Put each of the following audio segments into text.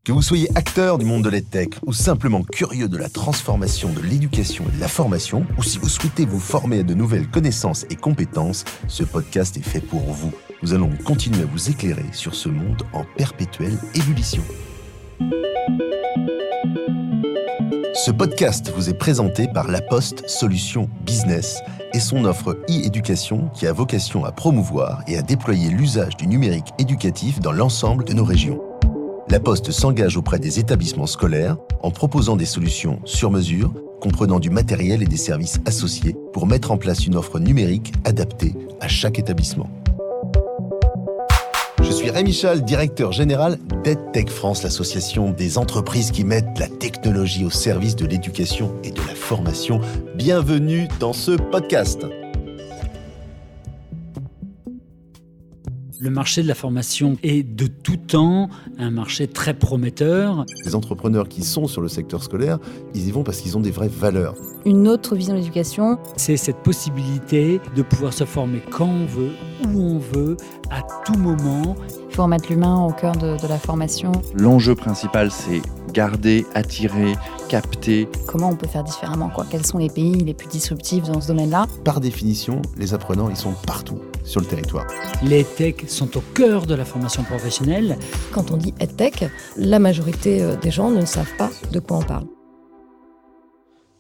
Que vous soyez acteur du monde de l'EdTech ou simplement curieux de la transformation de l'éducation et de la formation, ou si vous souhaitez vous former à de nouvelles connaissances et compétences, ce podcast est fait pour vous. Nous allons continuer à vous éclairer sur ce monde en perpétuelle ébullition. Ce podcast vous est présenté par La Poste Solutions Business et son offre e-éducation qui a vocation à promouvoir et à déployer l'usage du numérique éducatif dans l'ensemble de nos régions. La Poste s'engage auprès des établissements scolaires en proposant des solutions sur mesure, comprenant du matériel et des services associés pour mettre en place une offre numérique adaptée à chaque établissement. Je suis Rémi Chal, directeur général d'EdTech France, l'association des entreprises qui mettent la technologie au service de l'éducation et de la formation. Bienvenue dans ce podcast. Le marché de la formation est de tout temps un marché très prometteur. Les entrepreneurs qui sont sur le secteur scolaire, ils y vont parce qu'ils ont des vraies valeurs. Une autre vision de l'éducation. C'est cette possibilité de pouvoir se former quand on veut, où on veut, à tout moment. Il faut remettre l'humain au cœur de la formation. L'enjeu principal, c'est garder, attirer, capter. Comment on peut faire différemment, quoi ? Quels sont les pays les plus disruptifs dans ce domaine-là ? Par définition, les apprenants, ils sont partout sur le territoire. Les techs sont au cœur de la formation professionnelle. Quand on dit EdTech, la majorité des gens ne savent pas de quoi on parle.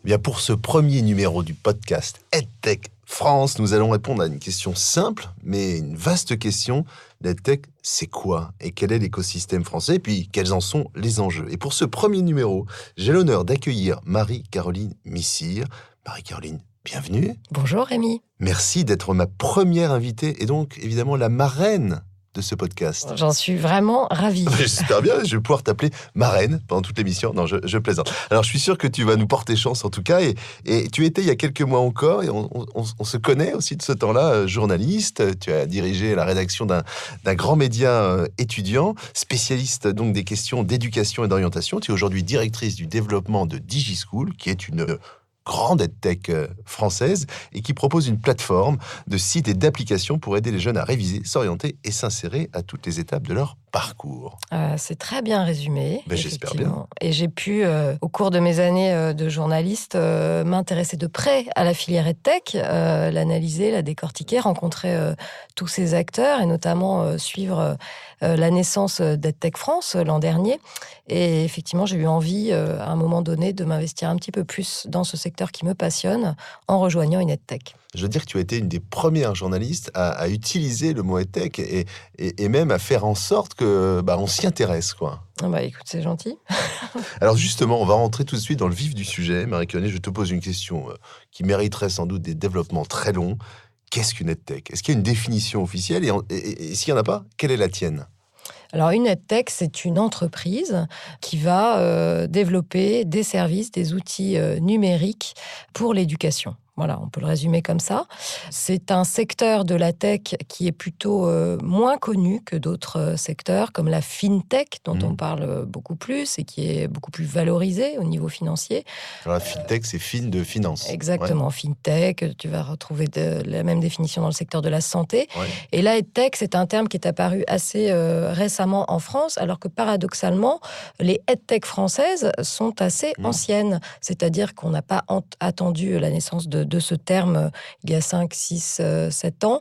Bien, pour ce premier numéro du podcast EdTech France, nous allons répondre à une question simple, mais une vaste question. L'EdTech, c'est quoi ? Et quel est l'écosystème français ? Et puis, quels en sont les enjeux ? Et pour ce premier numéro, j'ai l'honneur d'accueillir Marie-Caroline Missire. Marie-Caroline, bienvenue. Bonjour Rémi. Merci d'être ma première invitée et donc, évidemment, la marraine de ce podcast. J'en suis vraiment ravie. J'espère bien, je vais pouvoir t'appeler marraine pendant toute l'émission. Non, je plaisante. Alors, je suis sûr que tu vas nous porter chance en tout cas. Et tu étais il y a quelques mois encore, et on se connaît aussi de ce temps-là, journaliste. Tu as dirigé la rédaction d'un grand média étudiant, spécialiste donc des questions d'éducation et d'orientation. Tu es aujourd'hui directrice du développement de DigiSchool, qui est une grande EdTech française et qui propose une plateforme de sites et d'applications pour aider les jeunes à réviser, s'orienter et s'insérer à toutes les étapes de leur parcours. C'est très bien résumé. J'espère bien. Et j'ai pu, au cours de mes années de journaliste, m'intéresser de près à la filière EdTech, l'analyser, la décortiquer, rencontrer tous ces acteurs et notamment suivre la naissance d'EdTech France l'an dernier. Et effectivement, j'ai eu envie, à un moment donné, de m'investir un petit peu plus dans ce secteur qui me passionne en rejoignant une EdTech. Je veux dire que tu as été une des premières journalistes à utiliser le mot EdTech et même à faire en sorte que on s'y intéresse, quoi. Écoute, c'est gentil. Alors justement, on va rentrer tout de suite dans le vif du sujet. Marie-Caroline, je te pose une question qui mériterait sans doute des développements très longs. Qu'est-ce qu'une EdTech ? Est-ce qu'il y a une définition officielle et s'il n'y en a pas, quelle est la tienne ? Alors, une EdTech, c'est une entreprise qui va développer des services, des outils numériques pour l'éducation. Voilà, on peut le résumer comme ça. C'est un secteur de la tech qui est plutôt moins connu que d'autres secteurs, comme la FinTech, dont on parle beaucoup plus et qui est beaucoup plus valorisée au niveau financier. Alors la FinTech, c'est fin de finance. Exactement, ouais. FinTech, tu vas retrouver la même définition dans le secteur de la santé. Ouais. Et là, EdTech, c'est un terme qui est apparu assez récemment en France, alors que paradoxalement, les EdTech françaises sont assez anciennes. C'est-à-dire qu'on n'a pas attendu la naissance de ce terme il y a 5, 6, 7 ans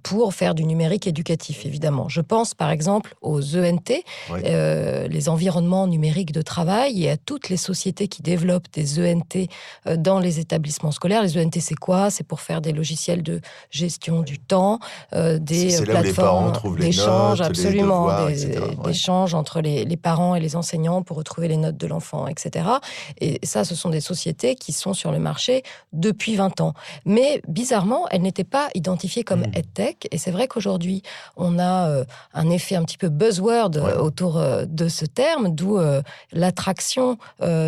pour faire du numérique éducatif, évidemment. Je pense par exemple aux ENT, les environnements numériques de travail, et à toutes les sociétés qui développent des ENT dans les établissements scolaires. Les ENT, c'est quoi ? C'est pour faire des logiciels de gestion du temps, des plateformes d'échange, absolument, d'échange entre les parents et les enseignants pour retrouver les notes de l'enfant, etc. Et ça, ce sont des sociétés qui sont sur le marché depuis 20 ans. Mais bizarrement, elles n'étaient pas identifiées comme EdTech. Et c'est vrai qu'aujourd'hui, on a un effet un petit peu buzzword autour de ce terme, d'où l'attraction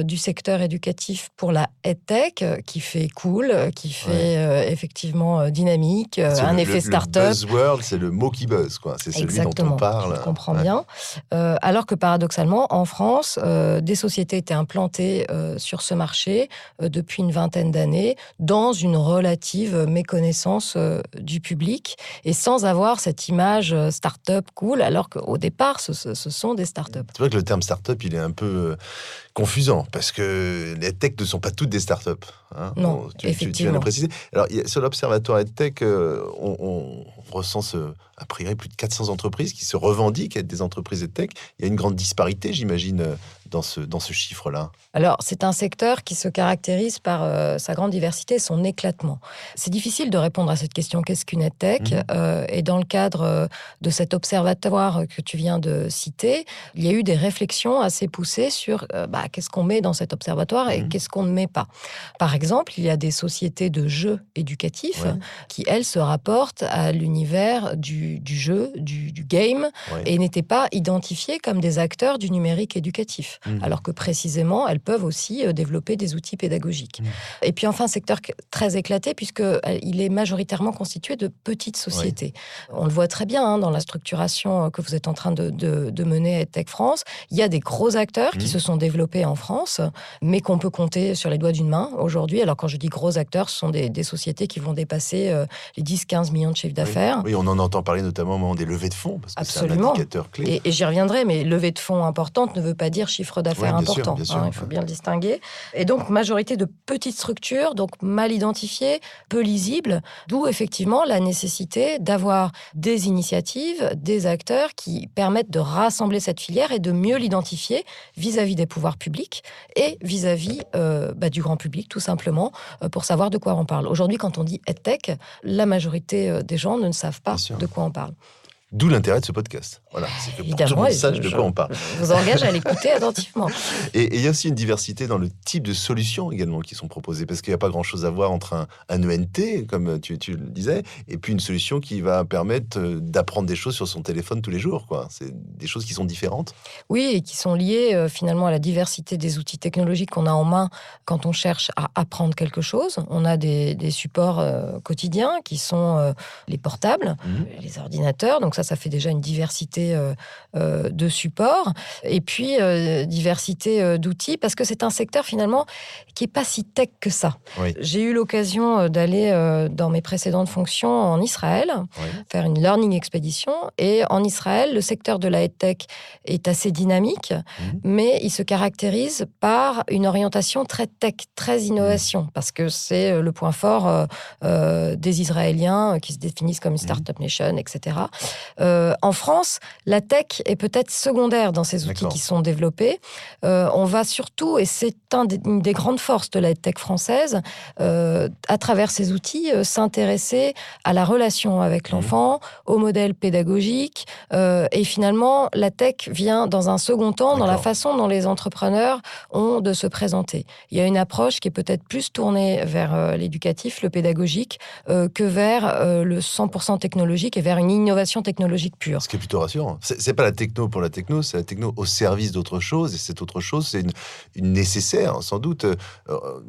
du secteur éducatif pour la EdTech, qui fait cool, qui fait effectivement dynamique, un effet start-up. Le buzzword, c'est le mot qui buzz, quoi. C'est celui dont on parle. Je comprends bien. Alors que paradoxalement, en France, des sociétés étaient implantées sur ce marché depuis une vingtaine d'années, dans une relative méconnaissance du public et sans avoir cette image start-up cool, alors qu'au départ, ce sont des start-up. C'est vrai que le terme start-up, il est un peu confusant, parce que les tech ne sont pas toutes des start-up. Hein. Non, Tu viens de le préciser. Alors, sur l'Observatoire EdTech, on recense a priori plus de 400 entreprises qui se revendiquent être des entreprises EdTech. Il y a une grande disparité, j'imagine, dans ce chiffre-là. Alors, c'est un secteur qui se caractérise par sa grande diversité et son éclatement. C'est difficile de répondre à cette question, qu'est-ce qu'une EdTech ? Et dans le cadre de cet observatoire que tu viens de citer, il y a eu des réflexions assez poussées sur qu'est-ce qu'on met dans cet observatoire et qu'est-ce qu'on ne met pas. Par exemple, il y a des sociétés de jeux éducatifs qui, elles, se rapportent à l'univers du jeu, du game, et n'étaient pas identifiées comme des acteurs du numérique éducatif. Alors que précisément, elles peuvent aussi développer des outils pédagogiques. Et puis enfin, secteur très éclaté, puisqu'il est majoritairement constitué de petites sociétés. On le voit très bien dans la structuration que vous êtes en train de mener à EdTech France. Il y a des gros acteurs qui se sont développés en France, mais qu'on peut compter sur les doigts d'une main aujourd'hui. Alors quand je dis gros acteurs, ce sont des sociétés qui vont dépasser les 10-15 millions de chiffre d'affaires. Oui, on en entend parler notamment au moment des levées de fonds, parce que c'est un indicateur clé. Et j'y reviendrai, mais levée de fonds importante ne veut pas dire chiffre d'affaires important. Bien sûr. Il faut bien le distinguer. Et donc, majorité de petites structures, donc mal identifiées, peu lisibles, d'où effectivement la nécessité d'avoir des initiatives, des acteurs qui permettent de rassembler cette filière et de mieux l'identifier vis-à-vis des pouvoirs publics et vis-à-vis du grand public, tout simplement, pour savoir de quoi on parle. Aujourd'hui, quand on dit EdTech, la majorité des gens ne savent pas de quoi on parle. D'où l'intérêt de ce podcast. Voilà, c'est que pour que tout le monde sache de quoi on parle. Je vous engage à l'écouter attentivement. Et il y a aussi une diversité dans le type de solutions également qui sont proposées, parce qu'il n'y a pas grand-chose à voir entre un ENT, comme tu le disais, et puis une solution qui va permettre d'apprendre des choses sur son téléphone tous les jours, quoi. C'est des choses qui sont différentes. Oui, et qui sont liées finalement à la diversité des outils technologiques qu'on a en main quand on cherche à apprendre quelque chose. On a des supports quotidiens qui sont les portables, les ordinateurs, donc ça fait déjà une diversité de supports, et puis diversité d'outils, parce que c'est un secteur finalement qui n'est pas si tech que ça. Oui. J'ai eu l'occasion d'aller dans mes précédentes fonctions en Israël, faire une learning expédition, et en Israël, le secteur de la EdTech est assez dynamique, mais il se caractérise par une orientation très tech, très innovation, parce que c'est le point fort des Israéliens qui se définissent comme une startup nation, etc. En France, la tech est peut-être secondaire dans ces outils qui sont développés. On va surtout, et c'est une des grandes forces de la tech française, à travers ces outils, s'intéresser à la relation avec l'enfant, au modèle pédagogique. Et finalement, la tech vient dans un second temps dans la façon dont les entrepreneurs ont de se présenter. Il y a une approche qui est peut-être plus tournée vers l'éducatif, le pédagogique, que vers le 100% technologique et vers une innovation technologique pure. Ce qui est plutôt rassurant. C'est pas la techno pour la techno, c'est la techno au service d'autre chose, et cette autre chose, c'est une nécessaire, sans doute,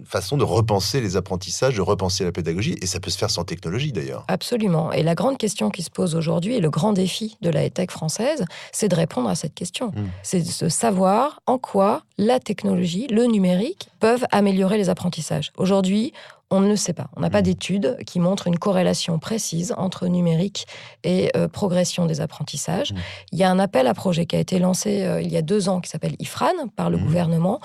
façon de repenser les apprentissages, de repenser la pédagogie, et ça peut se faire sans technologie d'ailleurs. Absolument. Et la grande question qui se pose aujourd'hui, et le grand défi de la EdTech française, c'est de répondre à cette question. C'est de savoir en quoi la technologie, le numérique, peuvent améliorer les apprentissages. Aujourd'hui, on ne le sait pas. On n'a pas d'études qui montrent une corrélation précise entre numérique et progression des apprentissages. Il y a un appel à projet qui a été lancé il y a 2 ans, qui s'appelle IFRAN, par le gouvernement,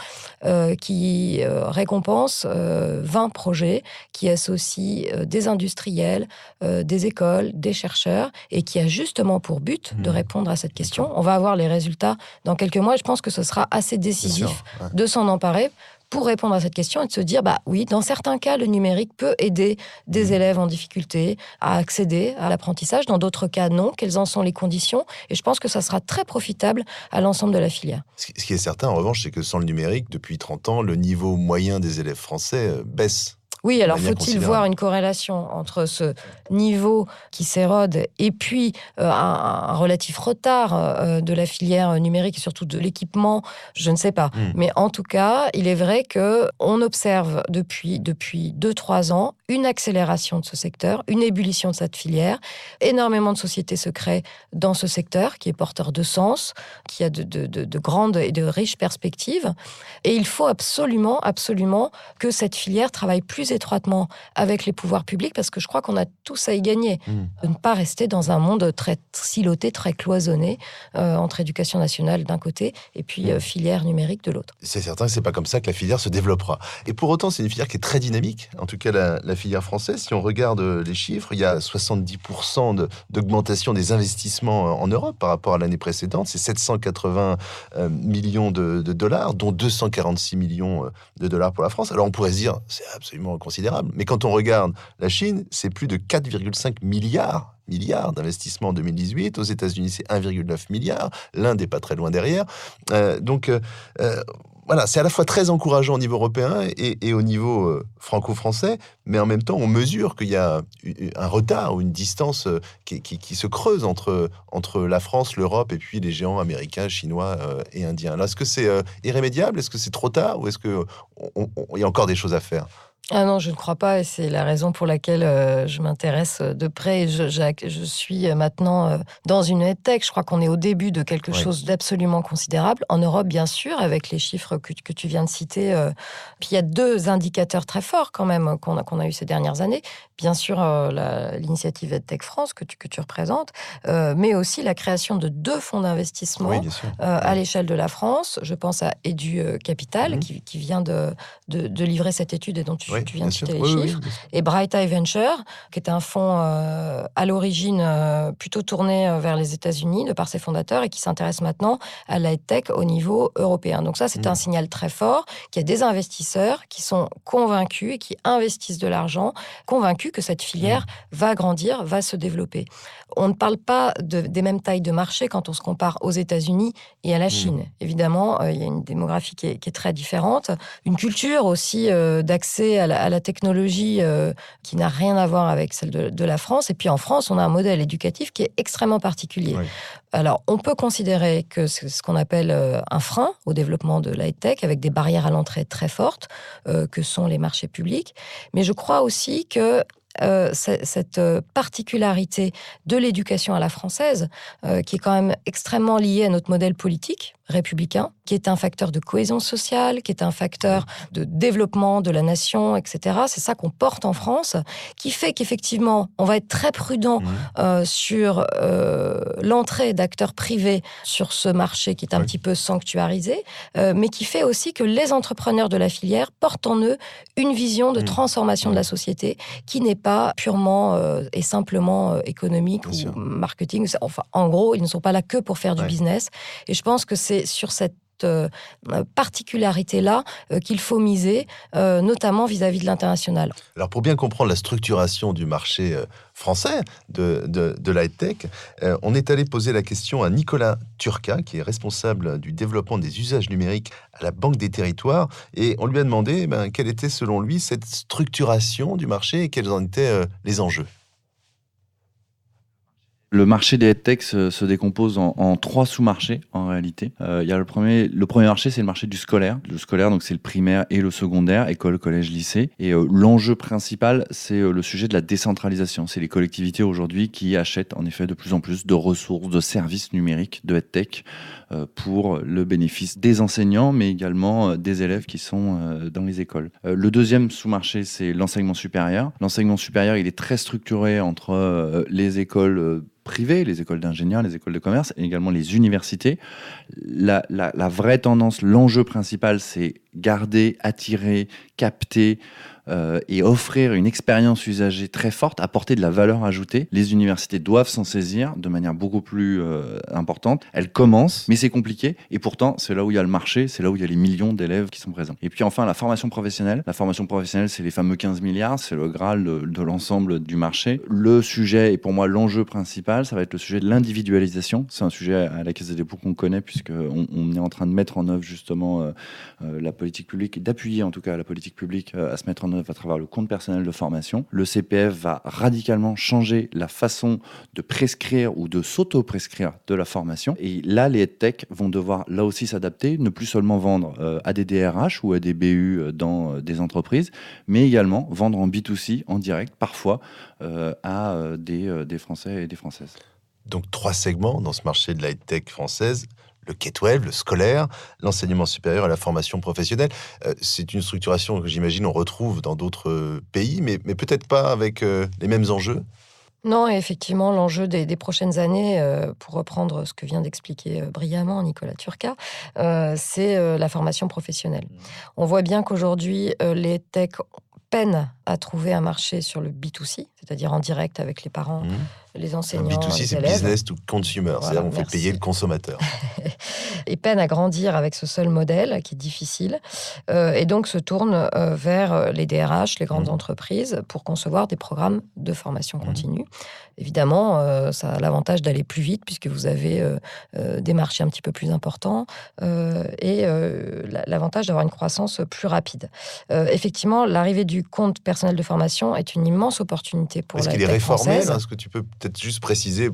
qui récompense 20 projets, qui associent des industriels, des écoles, des chercheurs, et qui a justement pour but de répondre à cette question. On va avoir les résultats dans quelques mois, et je pense que ce sera assez décisif de s'en emparer pour répondre à cette question et de se dire, oui, dans certains cas, le numérique peut aider des élèves en difficulté à accéder à l'apprentissage. Dans d'autres cas, non. Quelles en sont les conditions ? Et je pense que ça sera très profitable à l'ensemble de la filière. Ce qui est certain, en revanche, c'est que sans le numérique, depuis 30 ans, le niveau moyen des élèves français baisse. Oui, alors faut-il voir une corrélation entre ce niveau qui s'érode et puis un relatif retard de la filière numérique et surtout de l'équipement ? Je ne sais pas. Mais en tout cas, il est vrai qu'on observe depuis 2-3 ans une accélération de ce secteur, une ébullition de cette filière, énormément de sociétés se créent dans ce secteur qui est porteur de sens, qui a de grandes et de riches perspectives. Et il faut absolument que cette filière travaille plus plus étroitement avec les pouvoirs publics, parce que je crois qu'on a tous à y gagner, de ne pas rester dans un monde très siloté, très cloisonné, entre éducation nationale d'un côté et puis filière numérique de l'autre. C'est certain que c'est pas comme ça que la filière se développera. Et pour autant, c'est une filière qui est très dynamique, en tout cas la filière française. Si on regarde les chiffres, il y a 70% d'augmentation des investissements en Europe par rapport à l'année précédente. C'est 780 millions de dollars, dont 246 millions de dollars pour la France. Alors on pourrait se dire, c'est absolument considérable. Mais quand on regarde la Chine, c'est plus de 4,5 milliards d'investissements en 2018. Aux États-Unis, c'est 1,9 milliard. L'Inde n'est pas très loin derrière. Voilà, c'est à la fois très encourageant au niveau européen et au niveau franco-français, mais en même temps, on mesure qu'il y a un retard ou une distance qui se creuse entre la France, l'Europe et puis les géants américains, chinois et indiens. Alors, est-ce que c'est irrémédiable? Est-ce que c'est trop tard? Ou est-ce qu'il y a encore des choses à faire? Ah non, je ne crois pas, et c'est la raison pour laquelle je m'intéresse de près. Et je suis maintenant dans une EdTech. Je crois qu'on est au début de quelque chose d'absolument considérable. En Europe, bien sûr, avec les chiffres que tu viens de citer. Puis il y a deux indicateurs très forts quand même qu'on a eu ces dernières années. Bien sûr, l'initiative EdTech France que tu représentes, mais aussi la création de 2 fonds d'investissement à l'échelle de la France. Je pense à Edu Capital, qui vient de livrer cette étude et dont tu viens de citer les chiffres, et Bright Eye Venture, qui est un fonds à l'origine plutôt tourné vers les États-Unis de par ses fondateurs et qui s'intéresse maintenant à la EdTech au niveau européen. Donc ça, c'est un signal très fort qu'il y a des investisseurs qui sont convaincus et qui investissent de l'argent, convaincus que cette filière va grandir, va se développer. On ne parle pas des mêmes tailles de marché quand on se compare aux États-Unis et à la Chine. Évidemment, il y a une démographie qui est très différente, une culture aussi d'accès à la technologie qui n'a rien à voir avec celle de la France. Et puis en France, on a un modèle éducatif qui est extrêmement particulier. Oui. Alors, on peut considérer que c'est ce qu'on appelle un frein au développement de la tech, avec des barrières à l'entrée très fortes, que sont les marchés publics. Mais je crois aussi que cette particularité de l'éducation à la française, qui est quand même extrêmement liée à notre modèle politique républicain, qui est un facteur de cohésion sociale, qui est un facteur de développement de la nation, etc. C'est ça qu'on porte en France, qui fait qu'effectivement, on va être très prudent sur l'entrée d'acteurs privés sur ce marché qui est un petit peu sanctuarisé, mais qui fait aussi que les entrepreneurs de la filière portent en eux une vision de transformation de la société qui n'est pas purement et simplement économique ou marketing. Enfin, en gros, ils ne sont pas là que pour faire du business. Et je pense que c'est sur cette particularité-là qu'il faut miser, notamment vis-à-vis de l'international. Alors, pour bien comprendre la structuration du marché français de la tech, on est allé poser la question à Nicolas Turca, qui est responsable du développement des usages numériques à la Banque des Territoires, et on lui a demandé quelle était, selon lui, cette structuration du marché et quels en étaient les enjeux. Le marché des EdTech se décompose en 3 sous-marchés, en réalité. Il y a le premier marché, c'est le marché du scolaire. Le scolaire, donc c'est le primaire et le secondaire, école, collège, lycée. Et l'enjeu principal, c'est le sujet de la décentralisation. C'est les collectivités aujourd'hui qui achètent en effet de plus en plus de ressources, de services numériques, de EdTech, pour le bénéfice des enseignants, mais également des élèves qui sont dans les écoles. Le deuxième sous-marché, c'est l'enseignement supérieur. L'enseignement supérieur, il est très structuré entre les écoles privées, les écoles d'ingénieurs, les écoles de commerce et également les universités. La vraie tendance, l'enjeu principal, c'est garder, attirer, capter et offrir une expérience usagée très forte, apporter de la valeur ajoutée. Les universités doivent s'en saisir de manière beaucoup plus importante. Elles commencent, mais c'est compliqué. Et pourtant, c'est là où il y a le marché, c'est là où il y a les millions d'élèves qui sont présents. Et puis enfin, la formation professionnelle. La formation professionnelle, c'est les fameux 15 milliards, c'est le Graal de l'ensemble du marché. Le sujet, et pour moi l'enjeu principal, ça va être le sujet de l'individualisation. C'est un sujet à la Caisse des dépôts qu'on connaît, puisqu'on est en train de mettre en œuvre justement la politique publique, et d'appuyer en tout cas la politique publique à se mettre en œuvre à travers le compte personnel de formation. Le CPF va radicalement changer la façon de prescrire ou de s'auto-prescrire de la formation. Et là, les EdTech vont devoir là aussi s'adapter, ne plus seulement vendre à des DRH ou à des BU dans des entreprises, mais également vendre en B2C, en direct, parfois à des Français et des Françaises. Donc 3 segments dans ce marché de la tech française. le K-12, le scolaire, l'enseignement supérieur et la formation professionnelle. C'est une structuration que j'imagine on retrouve dans d'autres pays, mais peut-être pas avec les mêmes enjeux. Non, et effectivement, l'enjeu des prochaines années, pour reprendre ce que vient d'expliquer brillamment Nicolas Turca, c'est la formation professionnelle. On voit bien qu'aujourd'hui, les tech peinent à trouver un marché sur le B2C, c'est-à-dire en direct avec les parents, les enseignants, B2C, les c'est élèves. business to consumer, Voilà, c'est-à-dire on fait merci. payer le consommateur. Et peinent à grandir avec ce seul modèle qui est difficile, et donc se tournent vers les DRH, les grandes entreprises, pour concevoir des programmes de formation continue. Évidemment, ça a l'avantage d'aller plus vite puisque vous avez des marchés un petit peu plus importants et l'avantage d'avoir une croissance plus rapide. Effectivement, l'arrivée du compte personnel de formation est une immense opportunité pour Est-ce la qu'il est tech réformé française. là? Est-ce que tu peux peut-être juste préciser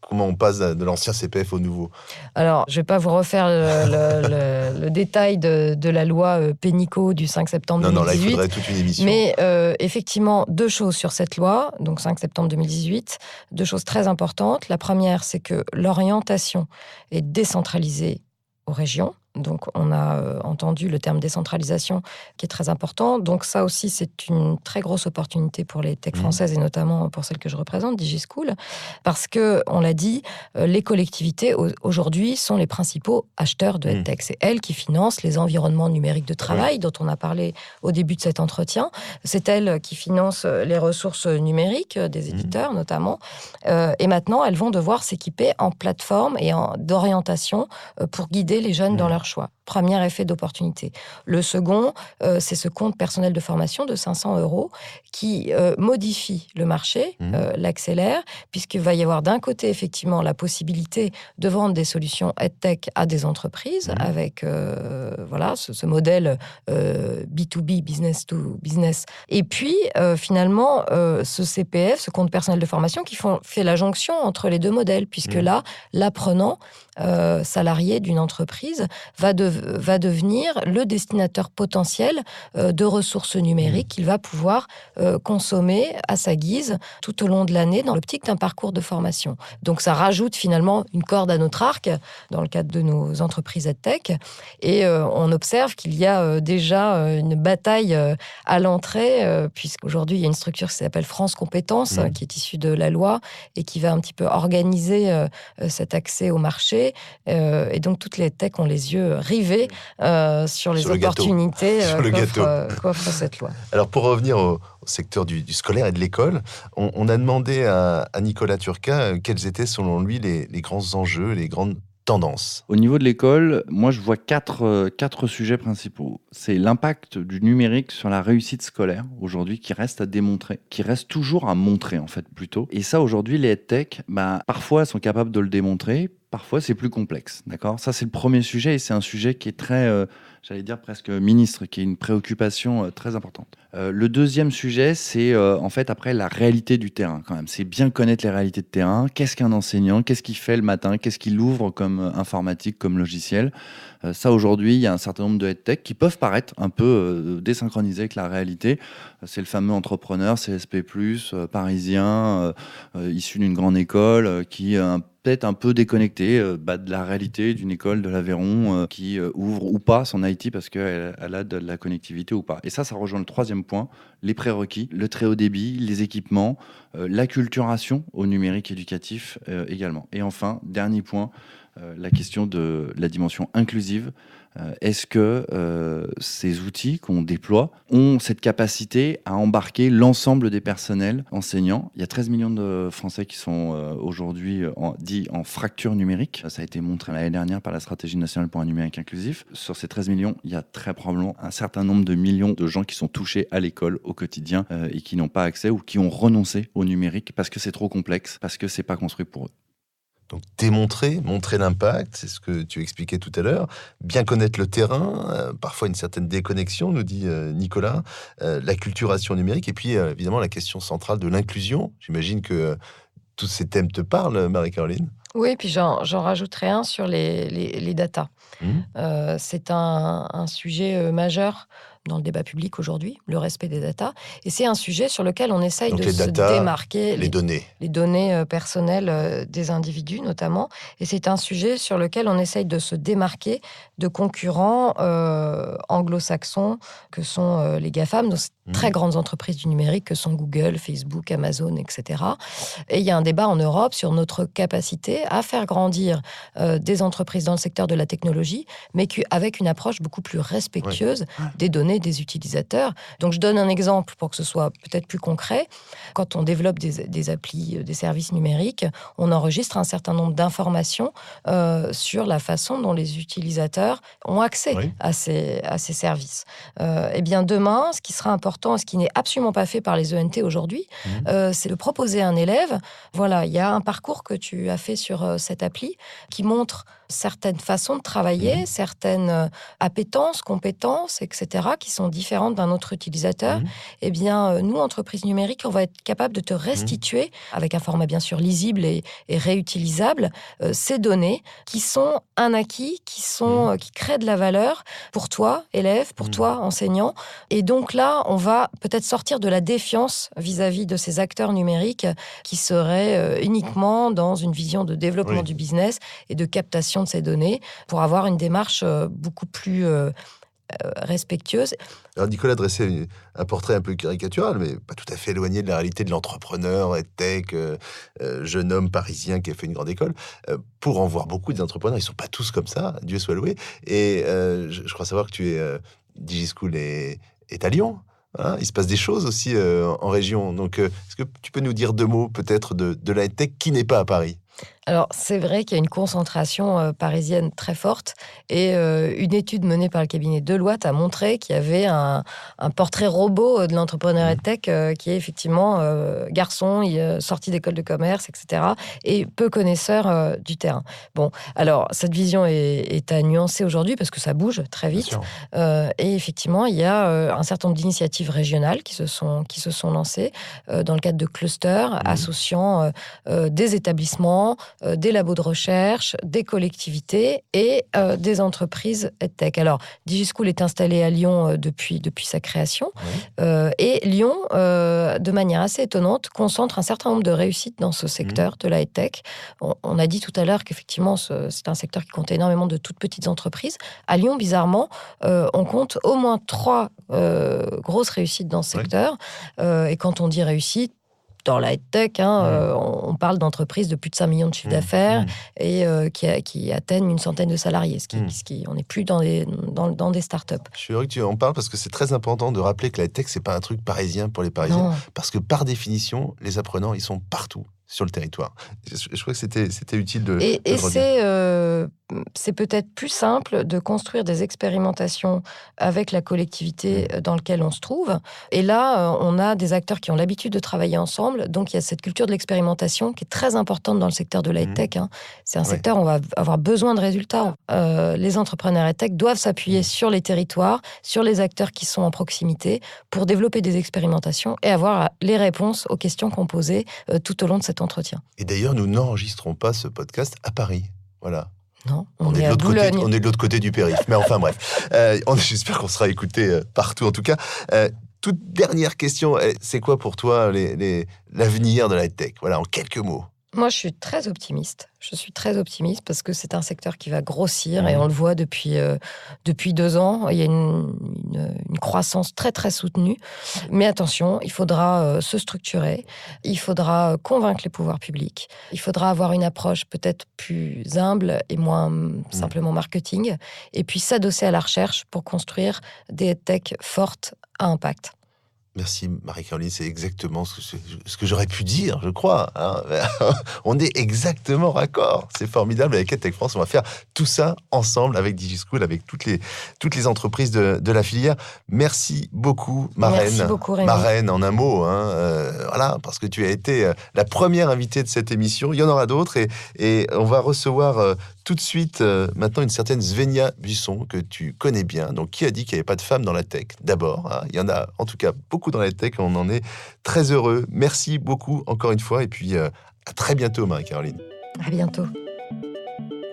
comment on passe de l'ancien CPF au nouveau? Alors, je ne vais pas vous refaire le détail de la loi Pénicaud du 5 septembre Non, là, il 2018. faudrait toute une émission. Mais effectivement, deux choses sur cette loi, donc 5 septembre 2018, deux choses très importantes. La première, c'est que l'orientation est décentralisée aux régions. Donc, on a entendu le terme décentralisation qui est très important. Donc, ça aussi, c'est une très grosse opportunité pour les tech françaises et notamment pour celle que je représente, DigiSchool. Parce que, on l'a dit, les collectivités aujourd'hui sont les principaux acheteurs de EdTech. C'est elles qui financent les environnements numériques de travail dont on a parlé au début de cet entretien. C'est elles qui financent les ressources numériques des éditeurs notamment. Et maintenant, elles vont devoir s'équiper en plateforme et d'orientation pour guider les jeunes dans leur choix. Premier effet d'opportunité. Le second, c'est ce compte personnel de formation de 500 € qui modifie le marché, l'accélère, puisqu'il va y avoir d'un côté, effectivement, la possibilité de vendre des solutions EdTech à des entreprises avec ce modèle B2B, business to business. Et puis, finalement, ce CPF, ce compte personnel de formation, qui fait la jonction entre les deux modèles, puisque là, l'apprenant salarié d'une entreprise va devenir le destinateur potentiel de ressources numériques qu'il va pouvoir consommer à sa guise tout au long de l'année dans l'optique d'un parcours de formation. Donc ça rajoute finalement une corde à notre arc dans le cadre de nos entreprises EdTech et on observe qu'il y a déjà une bataille à l'entrée puisqu'aujourd'hui il y a une structure qui s'appelle France Compétences qui est issue de la loi et qui va un petit peu organiser cet accès au marché et donc toutes les tech ont les yeux rivés sur les opportunités qu'offre cette loi. Alors pour revenir au secteur du scolaire et de l'école, on a demandé à Nicolas Turca quels étaient selon lui les grands enjeux, les grandes tendances. Au niveau de l'école, moi je vois quatre sujets principaux. C'est l'impact du numérique sur la réussite scolaire aujourd'hui qui reste à démontrer, qui reste toujours à montrer en fait plutôt. Et ça aujourd'hui les EdTech, parfois sont capables de le démontrer, parfois c'est plus complexe, d'accord ? Ça c'est le premier sujet et c'est un sujet qui est très, j'allais dire presque ministre, qui est une préoccupation très importante. Le deuxième sujet, c'est en fait après la réalité du terrain quand même. C'est bien connaître les réalités de terrain. Qu'est-ce qu'un enseignant ? Qu'est-ce qu'il fait le matin ? Qu'est-ce qu'il ouvre comme informatique, comme logiciel ? Ça aujourd'hui, il y a un certain nombre de EdTech qui peuvent paraître un peu désynchronisés avec la réalité. C'est le fameux entrepreneur CSP+, parisien, issu d'une grande école, qui peut-être un peu déconnecté de la réalité d'une école de l'Aveyron qui ouvre ou pas son IT parce qu'elle a de la connectivité ou pas. Et ça rejoint le troisième point, les prérequis, le très haut débit, les équipements, l'acculturation au numérique éducatif également. Et enfin, dernier point, la question de la dimension inclusive. Est-ce que ces outils qu'on déploie ont cette capacité à embarquer l'ensemble des personnels enseignants ? Il y a 13 millions de Français qui sont aujourd'hui dits en fracture numérique. Ça a été montré l'année dernière par la Stratégie nationale pour un numérique inclusif. Sur ces 13 millions, il y a très probablement un certain nombre de millions de gens qui sont touchés à l'école au quotidien et qui n'ont pas accès ou qui ont renoncé au numérique parce que c'est trop complexe, parce que c'est pas construit pour eux. Donc montrer l'impact, c'est ce que tu expliquais tout à l'heure, bien connaître le terrain, parfois une certaine déconnexion, nous dit Nicolas, l'acculturation numérique, et puis évidemment la question centrale de l'inclusion. J'imagine que tous ces thèmes te parlent, Marie-Caroline ? Oui, puis j'en rajouterai un sur les datas. C'est un sujet majeur dans le débat public aujourd'hui, le respect des datas. Et c'est un sujet sur lequel on essaye Donc de les se data, démarquer. Les données. Les données personnelles des individus notamment. Et c'est un sujet sur lequel on essaye de se démarquer de concurrents anglo-saxons que sont les GAFAM, donc très grandes entreprises du numérique que sont Google, Facebook, Amazon, etc. Et il y a un débat en Europe sur notre capacité à faire grandir des entreprises dans le secteur de la technologie, mais avec une approche beaucoup plus respectueuse des données des utilisateurs. Donc je donne un exemple pour que ce soit peut-être plus concret. Quand on développe des applis, des services numériques, on enregistre un certain nombre d'informations sur la façon dont les utilisateurs ont accès à ces services. Eh bien demain, ce qui sera important, ce qui n'est absolument pas fait par les ENT aujourd'hui, c'est de proposer à un élève, voilà, il y a un parcours que tu as fait sur cette appli qui montre certaines façons de travailler, certaines appétences, compétences, etc., qui sont différentes d'un autre utilisateur. Eh bien, nous, entreprises numériques, on va être capable de te restituer, avec un format bien sûr lisible et réutilisable, ces données qui sont un acquis, qui créent de la valeur pour toi, élève, pour toi, enseignant. Et donc là, on va peut-être sortir de la défiance vis-à-vis de ces acteurs numériques qui seraient uniquement dans une vision de développement du business et de captation de ces données pour avoir une démarche beaucoup plus respectueuse. Alors Nicolas dressait un portrait un peu caricatural, mais pas tout à fait éloigné de la réalité de l'entrepreneur, EdTech, jeune homme parisien qui a fait une grande école. Pour en voir beaucoup des entrepreneurs, ils ne sont pas tous comme ça, Dieu soit loué. Et je crois savoir que tu es DigiSchool est à Lyon. Hein, il se passe des choses aussi en région. Donc, est-ce que tu peux nous dire 2 mots peut-être de la EdTech qui n'est pas à Paris ? Alors, c'est vrai qu'il y a une concentration parisienne très forte et une étude menée par le cabinet Deloitte a montré qu'il y avait un portrait robot de l'entrepreneur EdTech qui est effectivement garçon, sorti d'école de commerce, etc. et peu connaisseur du terrain. Bon, alors, cette vision est à nuancer aujourd'hui parce que ça bouge très vite. Et effectivement, il y a un certain nombre d'initiatives régionales qui se sont lancées dans le cadre de clusters associant des établissements, des labos de recherche, des collectivités et des entreprises EdTech. Alors, DigiSchool est installé à Lyon depuis sa création. Et Lyon, de manière assez étonnante, concentre un certain nombre de réussites dans ce secteur de la EdTech. On a dit tout à l'heure qu'effectivement, c'est un secteur qui compte énormément de toutes petites entreprises. À Lyon, bizarrement, on compte au moins 3 grosses réussites dans ce secteur. Et quand on dit réussite, dans la EdTech, on parle d'entreprises de plus de 5 millions de chiffres d'affaires et qui atteignent une centaine de salariés. On n'est plus dans des startups. Je suis heureux que tu en parles parce que c'est très important de rappeler que la EdTech, c'est pas un truc parisien pour les Parisiens. Non. Parce que par définition, les apprenants, ils sont partout sur le territoire. Je crois que c'était utile de le redire. C'est peut-être plus simple de construire des expérimentations avec la collectivité dans laquelle on se trouve. Et là, on a des acteurs qui ont l'habitude de travailler ensemble. Donc, il y a cette culture de l'expérimentation qui est très importante dans le secteur de la EdTech. C'est un secteur où on va avoir besoin de résultats. Les entrepreneurs EdTech doivent s'appuyer sur les territoires, sur les acteurs qui sont en proximité pour développer des expérimentations et avoir les réponses aux questions qu'on posait tout au long de cet entretien. Et d'ailleurs, nous n'enregistrons pas ce podcast à Paris. Voilà. Non, on est à Boulogne. On est de l'autre côté du périph'. Mais enfin, bref. J'espère qu'on sera écouté partout, en tout cas. Toute dernière question. C'est quoi pour toi l'avenir de la EdTech ? Voilà, en quelques mots. Moi, je suis très optimiste. Je suis très optimiste parce que c'est un secteur qui va grossir et on le voit depuis 2 ans. Il y a une croissance très, très soutenue. Mais attention, il faudra se structurer. Il faudra convaincre les pouvoirs publics. Il faudra avoir une approche peut-être plus humble et moins simplement marketing. Et puis s'adosser à la recherche pour construire des EdTech fortes à impact. Merci Marie-Caroline, c'est exactement ce que j'aurais pu dire, je crois. Hein. On est exactement raccord. C'est formidable. Avec EdTech France, on va faire tout ça ensemble avec DigiSchool, avec toutes les entreprises de la filière. Merci beaucoup, Marraine. Merci beaucoup, Rémi. Marraine, en un mot. Voilà, parce que tu as été la première invitée de cette émission. Il y en aura d'autres et on va recevoir tout de suite maintenant une certaine Svenja Buisson que tu connais bien. Donc, qui a dit qu'il n'y avait pas de femmes dans la tech ? D'abord, il y en a en tout cas beaucoup dans la tech, on en est très heureux. Merci beaucoup encore une fois et puis à très bientôt Marie-Caroline. À bientôt.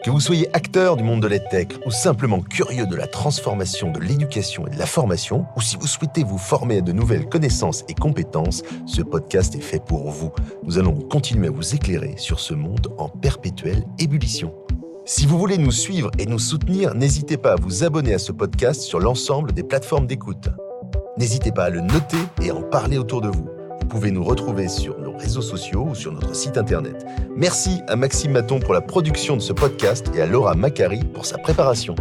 Que vous soyez acteur du monde de l'EdTech ou simplement curieux de la transformation de l'éducation et de la formation, ou si vous souhaitez vous former à de nouvelles connaissances et compétences, ce podcast est fait pour vous. Nous allons continuer à vous éclairer sur ce monde en perpétuelle ébullition. Si vous voulez nous suivre et nous soutenir, n'hésitez pas à vous abonner à ce podcast sur l'ensemble des plateformes d'écoute. N'hésitez pas à le noter et à en parler autour de vous. Vous pouvez nous retrouver sur nos réseaux sociaux ou sur notre site internet. Merci à Maxime Maton pour la production de ce podcast et à Laura Macari pour sa préparation.